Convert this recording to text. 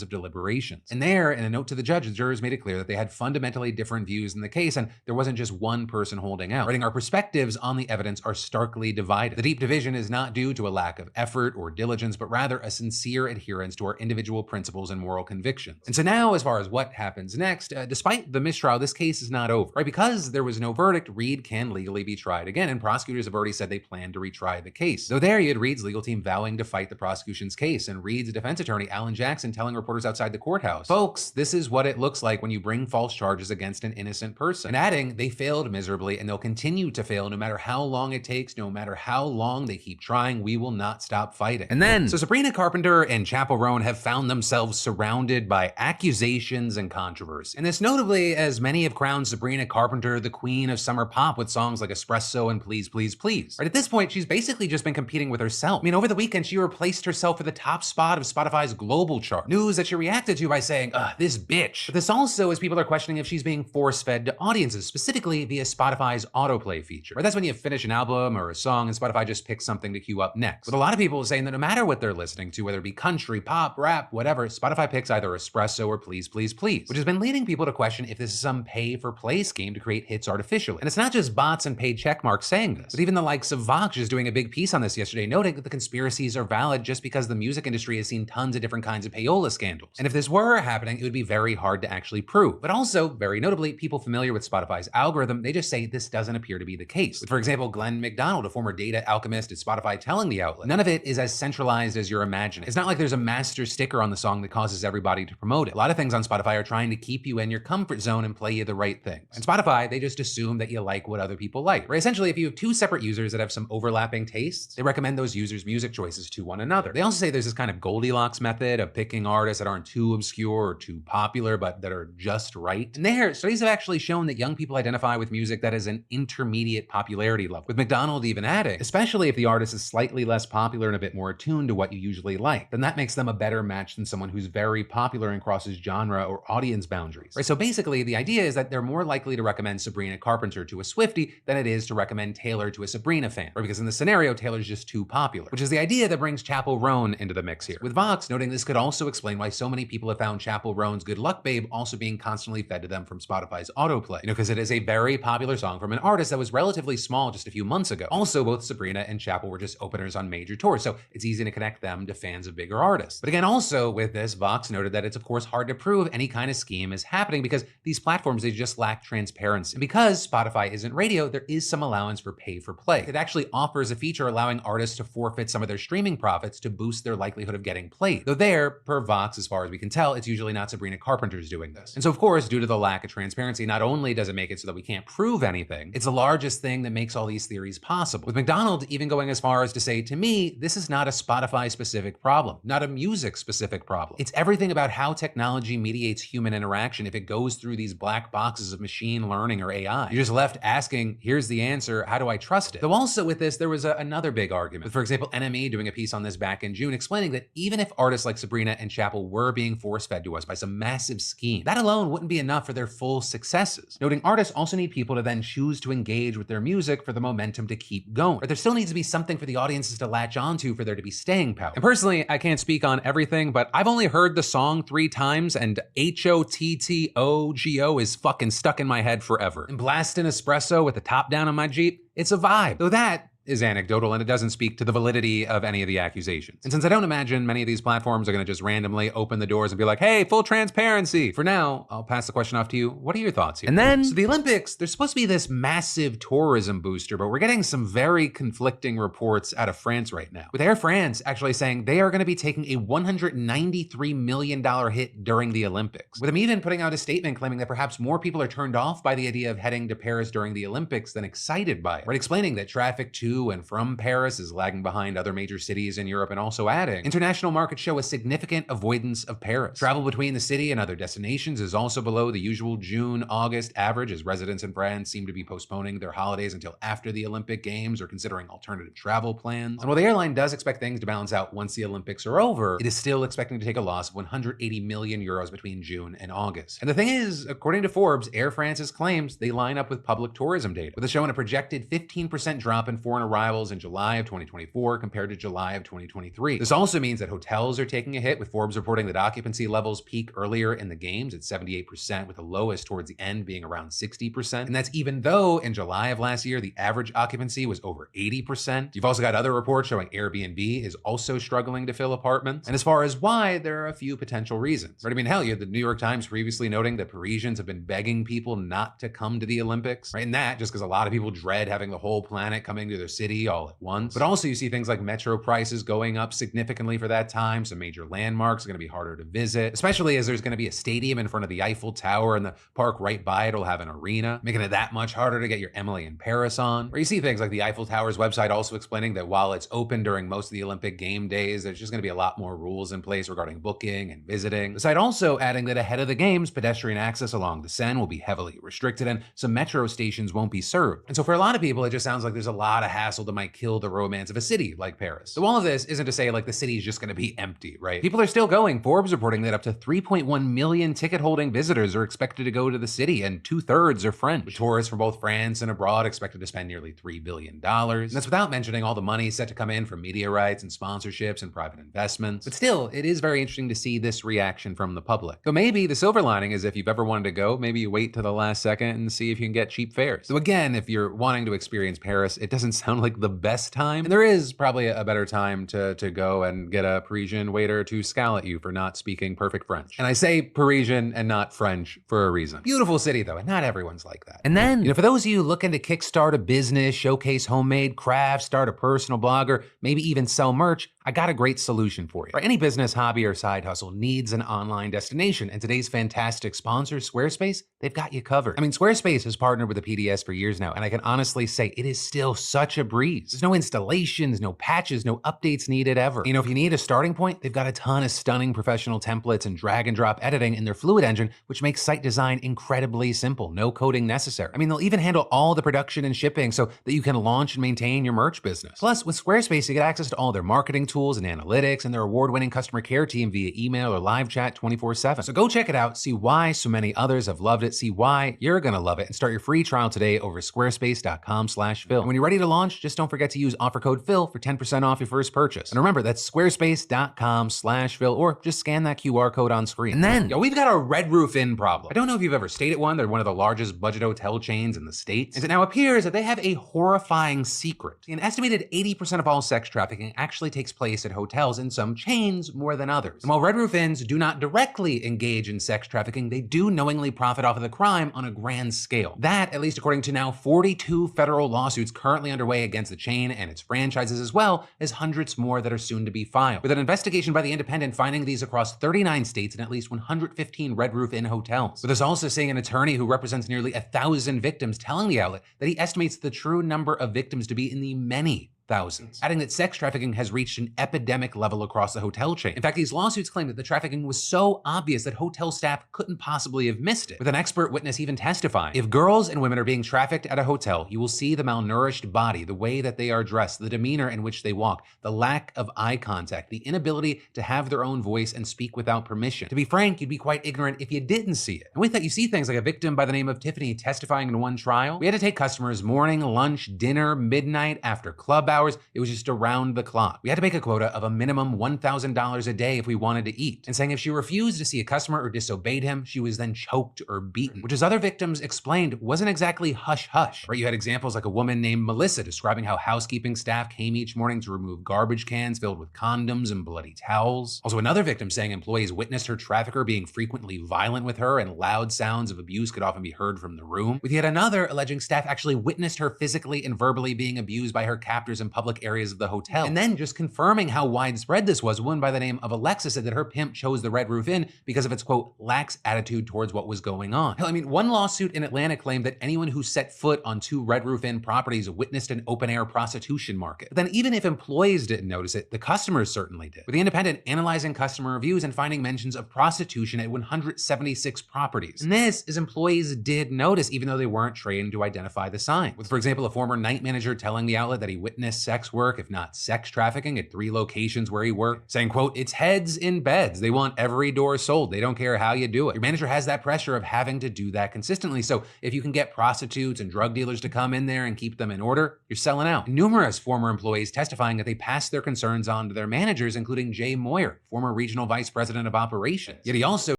of deliberations. And there, in a note to the judge, the jurors made it clear that they had fundamentally different views in the case, and there wasn't just one person holding out. Writing, our perspectives on the evidence are starkly divided. The deep division is not due to a lack of effort or diligence, but rather a sincere adherence to our individual principles and moral convictions. And so now, as far as what happens next, despite the mistrial, this case is not over, right? Because there was no verdict, Reed can legally be tried again, and prosecutors have already said they plan to retry the case. So there you had Reed's legal team vowing to fight the prosecution's case, and Reed's defense attorney, Alan Jackson, telling reporters outside the courthouse, "Folks, this is what it looks like when you bring false charges against an innocent person." And adding, they failed miserably, and they'll continue to fail no matter how long it takes, no matter how long they keep trying, we will not stop fighting. And then, so Sabrina Carpenter and Chappell Roan have found themselves surrounded by accusations and controversy. And this notably, as many have crowned Sabrina Carpenter the queen of summer pop with songs like Espresso and Please, Please, Please. Right at this point, she's basically just been competing with herself. I mean, over the weekend, she replaced herself for the top spot of Spotify's global chart. News that she reacted to by saying, "Ugh, this bitch." But this also is people are questioning if she's being force-fed to audiences, specifically via Spotify's autoplay feature. Right? That's when you finish an album or a song and Spotify just picks something to queue up next. With a lot of people saying that no matter what they're listening to, whether it be country, pop, rap, whatever, Spotify picks either Espresso or Please, Please, Please, which has been leading people to question if this is some pay-for-play scheme to create hits artificially. And it's not just bots and paid check marks saying this, but even the likes of Vox is doing a big piece on this yesterday, noting that the conspiracies are valid just because the music industry has seen tons of different kinds of payola scandals. And if this were happening, it would be very hard to actually prove. But also, very notably, people familiar with Spotify's algorithm, they just say this doesn't appear to be the case. With, for example, Glenn McDonald, a former data alchemist at Spotify, telling the outlet, none of it is as centralized as you're imagining. It's not like there's a master sticker on the song that causes everybody to promote it. A lot of things on Spotify are trying to keep you in your comfort zone and play you the right things. And Spotify, they just assume that you like what other people like. Right? Essentially, if you have two separate users that have some overlapping tastes, they recommend those users' music choices to one another. They also say there's this kind of Goldilocks method of picking artists that aren't too obscure or too popular, but that are just right. And there, studies have actually shown that young people identify with music that is an intermediate popularity level, with McDonald even adding, especially if the artist is slightly less popular and a bit more attuned to what you usually like, then that makes them a better match than someone who's very popular and crosses genre or audience boundaries. Right? So basically, the idea is that they're more likely to recommend Sabrina Carpenter to a Swiftie than it is to recommend Taylor to a Sabrina fan, right? Because in the scenario, Taylor's just too popular, which is the idea that brings Chappell Roan into the mix here. With Vox noting this could also explain why so many people have found Chappell Roan's Good Luck Babe also being constantly fed to them from Spotify's autoplay. Because it is a very popular song from an artist that was relatively small just a few months ago. Also, both Sabrina and Chappell were just openers on major tours, so it's easy to connect them to fans of bigger artists. But again, also with this, Vox noted that it's of course hard to prove any kind of scheme is happening because these platforms, they just lack transparency. And because Spotify isn't radio, there is some allowance for pay for play. It actually offers a feature allowing artists to forfeit some of their streaming profits to boost their likelihood of getting played. Though there, per Vox, as far as we can tell, it's usually not Sabrina Carpenter's doing this. And so of course, due to the lack of transparency, not only does it make it so that we can't prove anything, it's the largest thing that makes all these theories possible. With McDonald even going as far as to say, to me, this is not a Spotify-specific problem, not a music-specific problem. It's everything about how technology mediates human interaction if it goes through these black boxes of machine learning or AI. You're just left asking, here's the answer, how do I trust it? Though also with this, there was another big argument. With, for example, NME doing a piece on this back in June explaining that even if artists like Sabrina and Chappell were being force-fed to us by some massive scheme, that alone wouldn't be enough for their full successes. Noting artists also need people to then choose to engage with their music for the momentum to keep going. But there still needs to be something for the audiences to latch onto for there to be staying power. And personally, I can't speak on everything, but I've only heard the song 3 times and HOTTOGO is fucking stuck in my head forever. And blasting Espresso with the top down on my Jeep, it's a vibe. Though that is anecdotal and it doesn't speak to the validity of any of the accusations. And since I don't imagine many of these platforms are gonna just randomly open the doors and be like, hey, full transparency. For now, I'll pass the question off to you. What are your thoughts here? And then, so the Olympics, there's supposed to be this massive tourism booster, but we're getting some very conflicting reports out of France right now. With Air France actually saying they are gonna be taking a $193 million hit during the Olympics. With them even putting out a statement claiming that perhaps more people are turned off by the idea of heading to Paris during the Olympics than excited by it. Right, explaining that traffic to and from Paris is lagging behind other major cities in Europe, and also adding, international markets show a significant avoidance of Paris. Travel between the city and other destinations is also below the usual June-August average, as residents in France seem to be postponing their holidays until after the Olympic Games or considering alternative travel plans. And while the airline does expect things to balance out once the Olympics are over, it is still expecting to take a loss of 180 million euros between June and August. And the thing is, according to Forbes, Air France's claims, they line up with public tourism data, with it showing a projected 15% drop in foreign arrivals in July of 2024 compared to July of 2023. This also means that hotels are taking a hit, with Forbes reporting that occupancy levels peak earlier in the games at 78%, with the lowest towards the end being around 60%. And that's even though in July of last year, the average occupancy was over 80%. You've also got other reports showing Airbnb is also struggling to fill apartments. And as far as why, there are a few potential reasons. Right? I mean, hell, you had the New York Times previously noting that Parisians have been begging people not to come to the Olympics. Right? And that just because a lot of people dread having the whole planet coming to their city all at once. But also you see things like metro prices going up significantly for that time. Some major landmarks are going to be harder to visit, especially as there's going to be a stadium in front of the Eiffel Tower, and the park right by it will have an arena, making it that much harder to get your Emily in Paris on. Or you see things like the Eiffel Tower's website also explaining that while it's open during most of the Olympic game days, there's just going to be a lot more rules in place regarding booking and visiting. The site also adding that ahead of the games, pedestrian access along the Seine will be heavily restricted and some metro stations won't be served. And so for a lot of people, it just sounds like there's a lot of hassle that might kill the romance of a city like Paris. So all of this isn't to say like the city is just going to be empty, right? People are still going. Forbes reporting that up to 3.1 million ticket-holding visitors are expected to go to the city, and 2/3 are French, with tourists from both France and abroad expected to spend nearly $3 billion. And that's without mentioning all the money set to come in from media rights and sponsorships and private investments. But still, it is very interesting to see this reaction from the public. So maybe the silver lining is if you've ever wanted to go, maybe you wait to the last second and see if you can get cheap fares. So again, if you're wanting to experience Paris, it doesn't sound like the best time. And there is probably a better time to go and get a Parisian waiter to scowl at you for not speaking perfect French. And I say Parisian and not French for a reason. Beautiful city though, and not everyone's like that. And then, for those of you looking to kickstart a business, showcase homemade crafts, start a personal blog, or maybe even sell merch, I got a great solution for you. For any business, hobby, or side hustle needs an online destination, and today's fantastic sponsor, Squarespace, they've got you covered. I mean, Squarespace has partnered with the PDS for years now, and I can honestly say it is still such a breeze. There's no installations, no patches, no updates needed ever. If you need a starting point, they've got a ton of stunning professional templates and drag and drop editing in their Fluid engine, which makes site design incredibly simple, no coding necessary. I mean, they'll even handle all the production and shipping so that you can launch and maintain your merch business. Plus, with Squarespace, you get access to all their marketing tools and analytics and their award-winning customer care team via email or live chat 24/7. So go check it out, see why so many others have loved it, see why you're gonna love it, and start your free trial today over squarespace.com/Phil. And when you're ready to launch, just don't forget to use offer code Phil for 10% off your first purchase. And remember, that's squarespace.com/Phil, or just scan that QR code on screen. And then, we've got a Red Roof Inn problem. I don't know if you've ever stayed at one. They're one of the largest budget hotel chains in the States. And it now appears that they have a horrifying secret. An estimated 80% of all sex trafficking actually takes place at hotels, and some chains more than others. And while Red Roof Inns do not directly engage in sex trafficking, they do knowingly profit off of the crime on a grand scale. That, at least according to now 42 federal lawsuits currently underway against the chain and its franchises, as well as hundreds more that are soon to be filed. With an investigation by The Independent finding these across 39 states and at least 115 Red Roof Inn hotels. With us also seeing an attorney who represents nearly 1,000 victims telling the outlet that he estimates the true number of victims to be in the many thousands, adding that sex trafficking has reached an epidemic level across the hotel chain. In fact, these lawsuits claim that the trafficking was so obvious that hotel staff couldn't possibly have missed it, with an expert witness even testifying. If girls and women are being trafficked at a hotel, you will see the malnourished body, the way that they are dressed, the demeanor in which they walk, the lack of eye contact, the inability to have their own voice and speak without permission. To be frank, you'd be quite ignorant if you didn't see it. And with that, you see things like a victim by the name of Tiffany testifying in one trial. We had to take customers morning, lunch, dinner, midnight, after club hours. It was just around the clock. We had to make a quota of a minimum $1,000 a day if we wanted to eat. And saying if she refused to see a customer or disobeyed him, she was then choked or beaten, which as other victims explained, wasn't exactly hush-hush. Right? You had examples like a woman named Melissa describing how housekeeping staff came each morning to remove garbage cans filled with condoms and bloody towels. Also another victim saying employees witnessed her trafficker being frequently violent with her and loud sounds of abuse could often be heard from the room. With yet another alleging staff actually witnessed her physically and verbally being abused by her captors in public areas of the hotel. And then just confirming how widespread this was, a woman by the name of Alexa said that her pimp chose the Red Roof Inn because of its, quote, lax attitude towards what was going on. Hell, I mean, one lawsuit in Atlanta claimed that anyone who set foot on 2 Red Roof Inn properties witnessed an open-air prostitution market. But then even if employees didn't notice it, the customers certainly did. With The Independent analyzing customer reviews and finding mentions of prostitution at 176 properties. And this is employees did notice, even though they weren't trained to identify the sign. With, for example, a former night manager telling the outlet that he witnessed witnessed sex work, if not sex trafficking, at 3 locations where he worked, saying, quote, "It's heads in beds. They want every door sold. They don't care how you do it." Your manager has that pressure of having to do that consistently. So if you can get prostitutes and drug dealers to come in there and keep them in order, you're selling out. Numerous former employees testifying that they passed their concerns on to their managers, including Jay Moyer, former regional vice president of operations. Yet he also